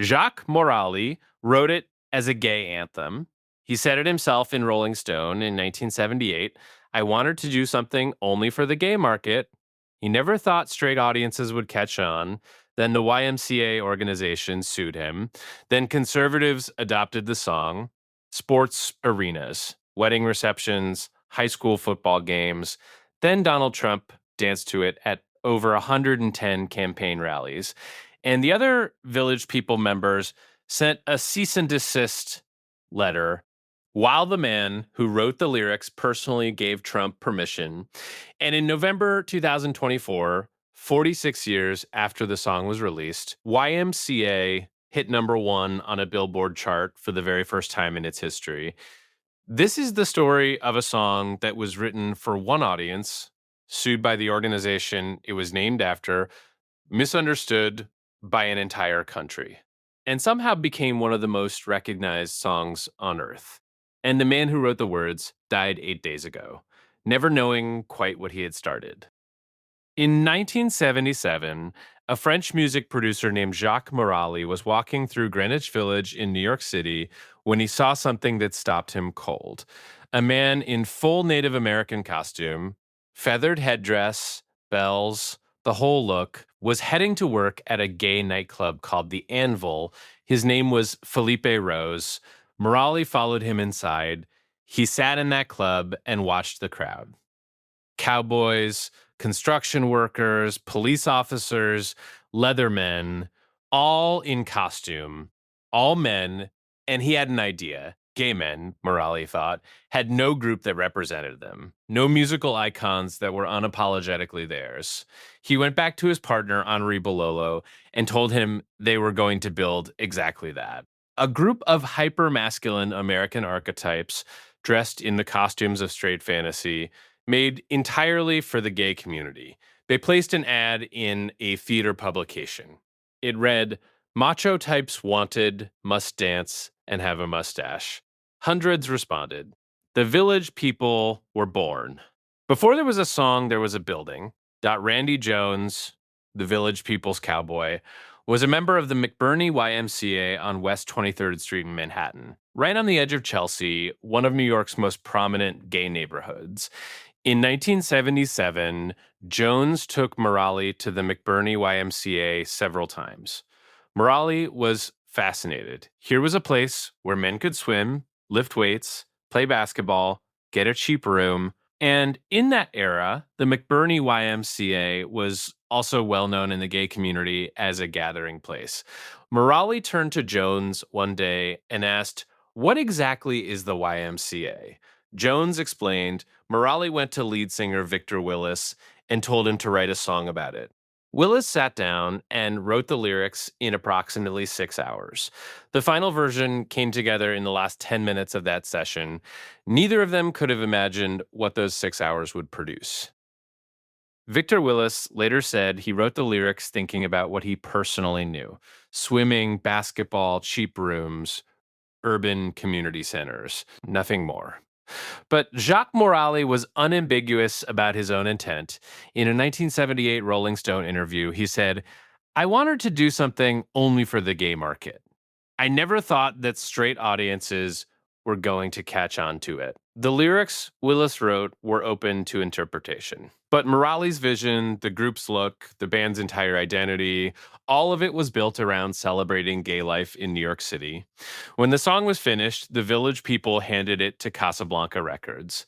Jacques Morali wrote it as a gay anthem. He said it himself in Rolling Stone in 1978. I wanted to do something only for the gay market. He never thought straight audiences would catch on. Then the YMCA organization sued him. Then conservatives adopted the song. Sports arenas, wedding receptions, high school football games. Then Donald Trump danced to it at over 110 campaign rallies. And the other Village People members sent a cease and desist letter while the man who wrote the lyrics personally gave Trump permission. And in November 2024, 46 years after the song was released, YMCA hit #1 on a Billboard chart for the very first time in its history. This is the story of a song that was written for one audience, sued by the organization it was named after, misunderstood by an entire country, and somehow became one of the most recognized songs on earth. And the man who wrote the words died 8 days ago, never knowing quite what he had started. In 1977, a French music producer named Jacques Morali was walking through Greenwich Village in New York City when he saw something that stopped him cold. A man in full Native American costume, feathered headdress, bells, the whole look, was heading to work at a gay nightclub called the Anvil. His name was Felipe Rose. Morali followed him inside. He sat in that club and watched the crowd. Cowboys, construction workers, police officers, leathermen, all in costume, all men, and he had an idea. Gay men, Morali thought, had no group that represented them, no musical icons that were unapologetically theirs. He went back to his partner, Henri Bololo, and told him they were going to build exactly that. A group of hyper-masculine American archetypes dressed in the costumes of straight fantasy, made entirely for the gay community. They placed an ad in a theater publication. It read, "Macho types wanted, must dance, and have a mustache." Hundreds responded. The Village People were born. Before there was a song, there was a building. Randy Jones, the Village People's cowboy, was a member of the McBurney YMCA on West 23rd Street in Manhattan, right on the edge of Chelsea, one of New York's most prominent gay neighborhoods. In 1977, Jones took Morali to the McBurney YMCA several times. Morali was fascinated. Here was a place where men could swim, lift weights, play basketball, get a cheap room. And in that era, the McBurney YMCA was also well known in the gay community as a gathering place. Morali turned to Jones one day and asked, "What exactly is the YMCA?" Jones explained, Morali went to lead singer Victor Willis and told him to write a song about it. Willis sat down and wrote the lyrics in approximately 6 hours. The final version came together in the last 10 minutes of that session. Neither of them could have imagined what those 6 hours would produce. Victor Willis later said he wrote the lyrics thinking about what he personally knew: swimming, basketball, cheap rooms, urban community centers, nothing more. But Jacques Morali was unambiguous about his own intent. In a 1978 Rolling Stone interview, he said, "I wanted to do something only for the gay market. I never thought that straight audiences were going to catch on to it." The lyrics Willis wrote were open to interpretation. But Morali's vision, the group's look, the band's entire identity, all of it was built around celebrating gay life in New York City. When the song was finished, the Village People handed it to Casablanca Records.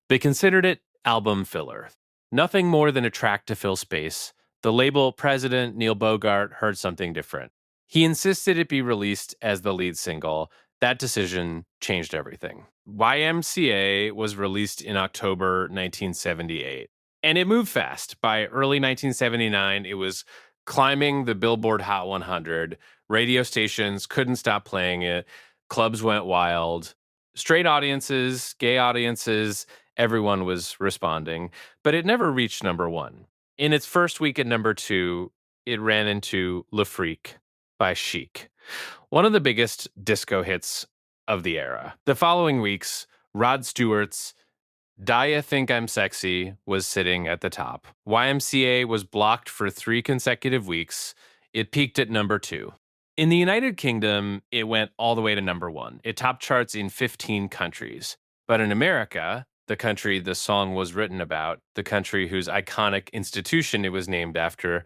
They considered it album filler, nothing more than a track to fill space. The label president, Neil Bogart, heard something different. He insisted it be released as the lead single. That decision changed everything. YMCA was released in October 1978, and it moved fast. By early 1979, it was climbing the Billboard Hot 100. Radio stations couldn't stop playing it. Clubs went wild. Straight audiences, gay audiences, everyone was responding, but it never reached #1. In its first week at #2, it ran into Le Freak by Chic, one of the biggest disco hits of the era. The following weeks, Rod Stewart's "Dia Think I'm Sexy" was sitting at the top. YMCA was blocked for 3 consecutive weeks. It peaked at #2. In the United Kingdom, it went all the way to number one. It topped charts in 15 countries. But in America, the country the song was written about, the country whose iconic institution it was named after,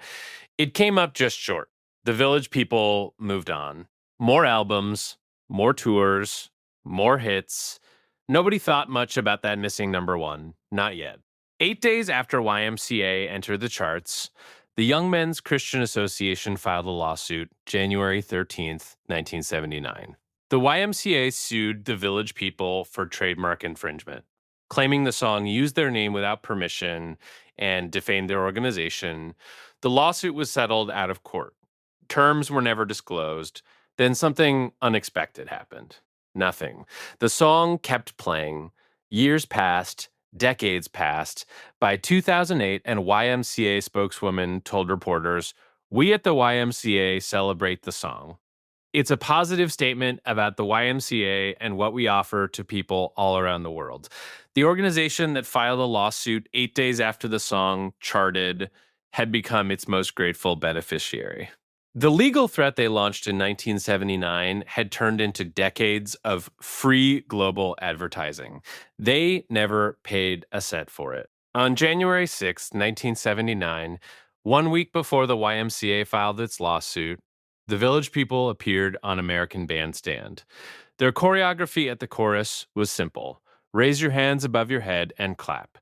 it came up just short. The Village People moved on. More albums, more tours, more hits. Nobody thought much about that missing number one. Not yet. 8 days after YMCA entered the charts, the Young Men's Christian Association filed a lawsuit January 13th, 1979. The YMCA sued the Village People for trademark infringement, claiming the song used their name without permission and defamed their organization. The lawsuit was settled out of court. Terms were never disclosed. Then something unexpected happened. Nothing. The song kept playing. Years passed. Decades passed. By 2008, an YMCA spokeswoman told reporters, "We at the YMCA celebrate the song. It's a positive statement about the YMCA and what we offer to people all around the world." The organization that filed a lawsuit 8 days after the song charted had become its most grateful beneficiary. The legal threat they launched in 1979 had turned into decades of free global advertising. They never paid a cent for it. On January 6, 1979, 1 week before the YMCA filed its lawsuit, the Village People appeared on American Bandstand. Their choreography at the chorus was simple: raise your hands above your head and clap.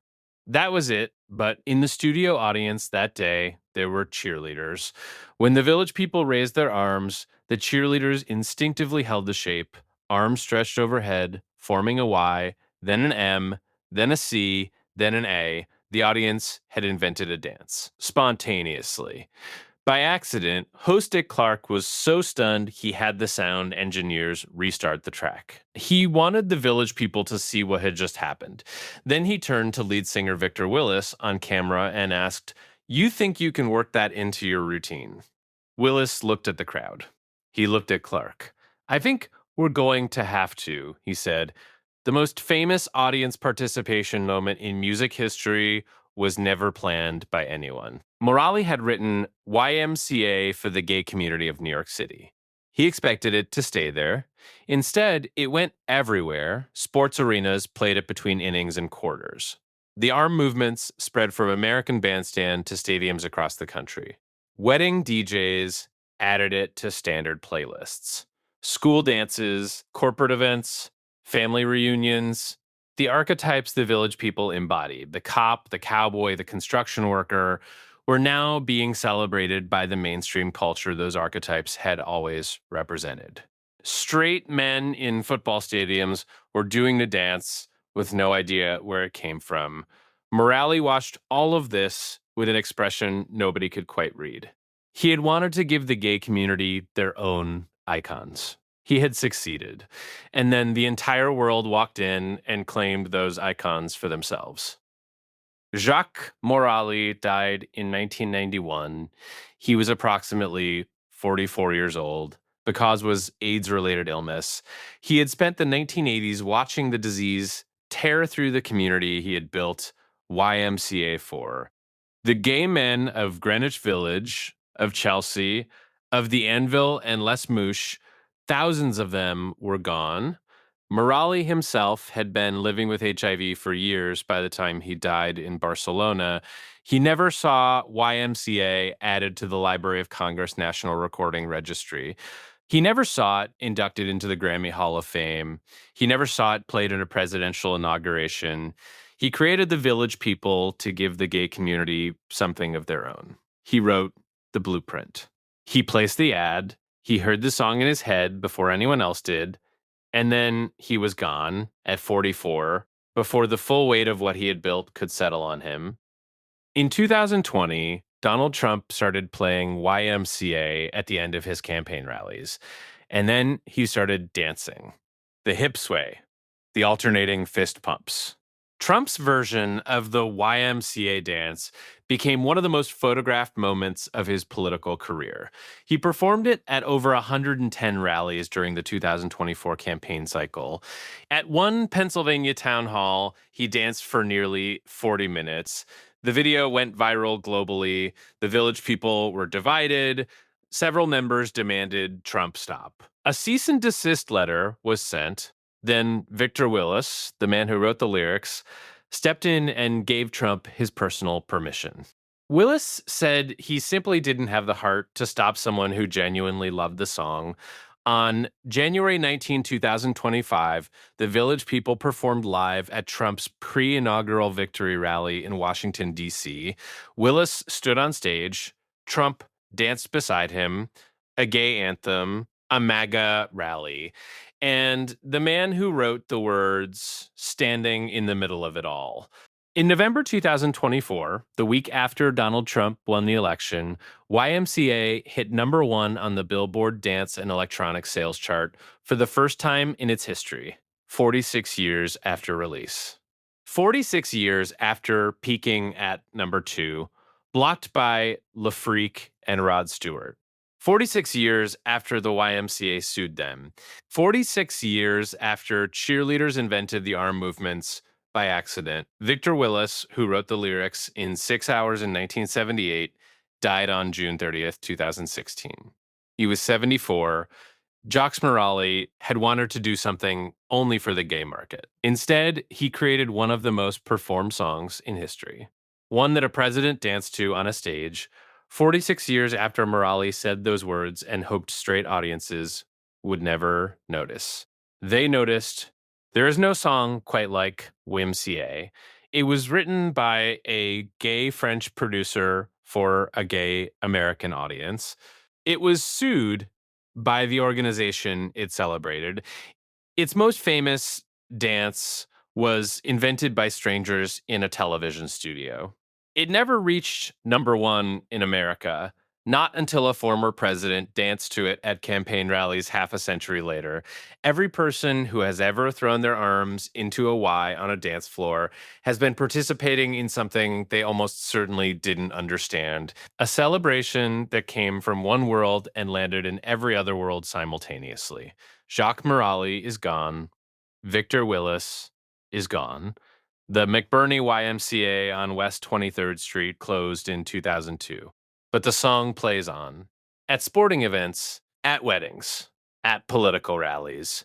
That was it, but in the studio audience that day, there were cheerleaders. When the Village People raised their arms, the cheerleaders instinctively held the shape, arms stretched overhead, forming a Y, then an M, then a C, then an A. The audience had invented a dance, spontaneously. By accident, host Dick Clark was so stunned he had the sound engineers restart the track. He wanted the Village People to see what had just happened. Then he turned to lead singer Victor Willis on camera and asked, "You think you can work that into your routine?" Willis looked at the crowd. He looked at Clark. "I think we're going to have to," he said. The most famous audience participation moment in music history was never planned by anyone. Morali had written YMCA for the gay community of New York City. He expected it to stay there. Instead, it went everywhere. Sports arenas played it between innings and quarters. The arm movements spread from American Bandstand to stadiums across the country. Wedding DJs added it to standard playlists. School dances, corporate events, family reunions, the archetypes the Village People embodied, the cop, the cowboy, the construction worker, were now being celebrated by the mainstream culture those archetypes had always represented. Straight men in football stadiums were doing the dance with no idea where it came from. Morali watched all of this with an expression nobody could quite read. He had wanted to give the gay community their own icons. He had succeeded. And then the entire world walked in and claimed those icons for themselves. Jacques Morali died in 1991. He was approximately 44 years old. The cause was AIDS-related illness. He had spent the 1980s watching the disease tear through the community he had built YMCA for. The gay men of Greenwich Village, of Chelsea, of the Anvil and Les Mouches, thousands of them were gone. Morali himself had been living with HIV for years by the time he died in Barcelona. He never saw YMCA added to the Library of Congress National Recording Registry. He never saw it inducted into the Grammy Hall of Fame. He never saw it played at a presidential inauguration. He created the Village People to give the gay community something of their own. He wrote the blueprint. He placed the ad. He heard the song in his head before anyone else did. And then he was gone at 44 before the full weight of what he had built could settle on him. In 2020, Donald Trump started playing YMCA at the end of his campaign rallies. And then he started dancing. The hip sway, the alternating fist pumps. Trump's version of the YMCA dance became one of the most photographed moments of his political career. He performed it at over 110 rallies during the 2024 campaign cycle. At one Pennsylvania town hall, he danced for nearly 40 minutes. The video went viral globally. The Village People were divided. several members demanded Trump stop. A cease and desist letter was sent. Then Victor Willis, the man who wrote the lyrics, stepped in and gave Trump his personal permission. Willis said he simply didn't have the heart to stop someone who genuinely loved the song. On January 19, 2025, the Village People performed live at Trump's pre inaugural victory rally in Washington, D.C. Willis stood on stage. Trump danced beside him, a gay anthem, a MAGA rally, and the man who wrote the words standing in the middle of it all. In November 2024, the week after Donald Trump won the election, YMCA hit #1 on the Billboard dance and electronic sales chart for the first time in its history, 46 years after release. 46 years after peaking at #2, blocked by Le Freak and Rod Stewart. 46 years after the YMCA sued them. 46 years after cheerleaders invented the arm movements by accident. Victor Willis, who wrote the lyrics in 6 Hours in 1978, died on June 30th, 2016. He was 74. Jacques Morali had wanted to do something only for the gay market. Instead, he created one of the most performed songs in history, one that a president danced to on a stage 46 years after Morali said those words and hoped straight audiences would never notice. They noticed. There is no song quite like YMCA. It was written by a gay French producer for a gay American audience. It was sued by the organization it celebrated. Its most famous dance was invented by strangers in a television studio. It never reached #1 in America, not until a former president danced to it at campaign rallies half a century later. Every person who has ever thrown their arms into a Y on a dance floor has been participating in something they almost certainly didn't understand, a celebration that came from one world and landed in every other world simultaneously. Jacques Morali is gone. Victor Willis is gone. The McBurney YMCA on West 23rd Street closed in 2002, but the song plays on. At sporting events, at weddings, at political rallies.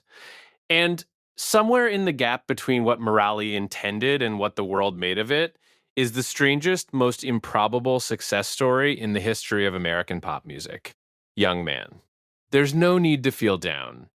And somewhere in the gap between what Morali intended and what the world made of it is the strangest, most improbable success story in the history of American pop music. Young man. There's no need to feel down.